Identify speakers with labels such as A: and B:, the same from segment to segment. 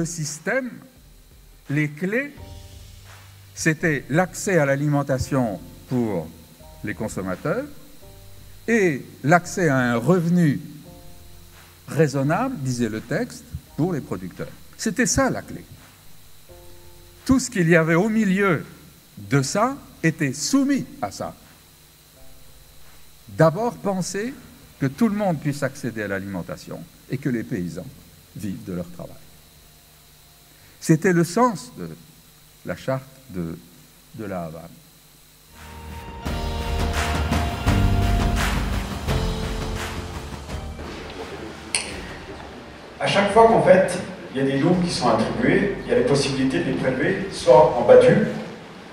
A: système, les clés, c'était l'accès à l'alimentation pour les consommateurs et l'accès à un revenu raisonnable, disait le texte, pour les producteurs. C'était ça la clé. Tout ce qu'il y avait au milieu de ça était soumis à ça. D'abord, penser que tout le monde puisse accéder à l'alimentation et que les paysans vivent de leur travail. C'était le sens de la charte de la Havane.
B: À chaque fois qu'en fait, il y a des loups qui sont attribués, il y a les possibilités de les prélever, soit en battu.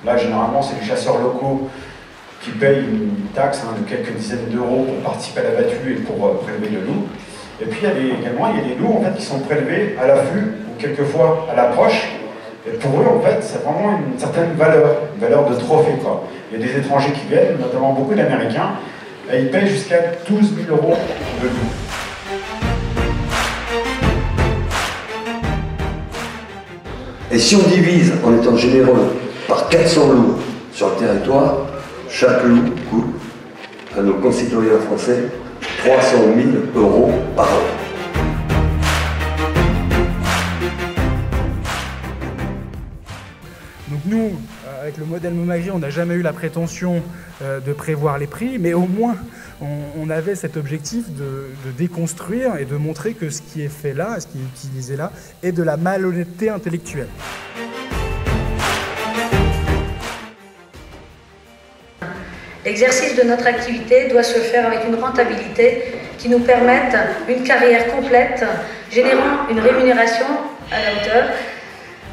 B: Là, généralement, c'est les chasseurs locaux qui payent une taxe de quelques dizaines d'euros pour participer à la battue et pour prélever le loup. Et puis, également, il y a des loups en fait, qui sont prélevés à l'affût ou quelquefois à l'approche. Et pour eux, en fait, c'est vraiment une certaine valeur, une valeur de trophée, quoi. Il y a des étrangers qui viennent, notamment beaucoup d'Américains, et ils payent jusqu'à 12 000 euros de loup.
C: Et si on divise, en étant généreux, par 400 loups sur le territoire, chaque loup coûte à nos concitoyens français 300 000 euros par an.
D: Donc nous, avec le modèle Momagy, on n'a jamais eu la prétention de prévoir les prix, mais au moins on avait cet objectif de déconstruire et de montrer que ce qui est fait là, ce qui est utilisé là, est de la malhonnêteté intellectuelle.
E: L'exercice de notre activité doit se faire avec une rentabilité qui nous permette une carrière complète, générant une rémunération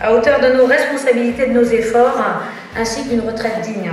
E: à hauteur de nos responsabilités, de nos efforts, ainsi qu'une retraite digne.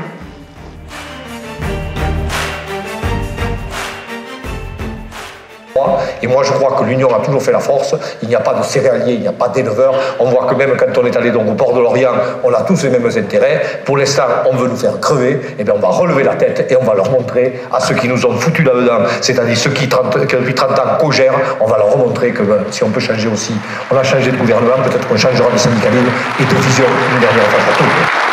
F: Et moi je crois que l'union a toujours fait la force, il n'y a pas de céréaliers, il n'y a pas d'éleveurs, on voit que même quand on est allé donc au port de l'Orient, on a tous les mêmes intérêts, pour l'instant on veut nous faire crever, et bien on va relever la tête et on va leur montrer à ceux qui nous ont foutus là-dedans, c'est-à-dire ceux qui depuis 30 ans co-gèrent, on va leur remontrer que si on peut changer aussi, on a changé de gouvernement, peut-être qu'on changera de syndicalisme et de vision une dernière fois pour toutes.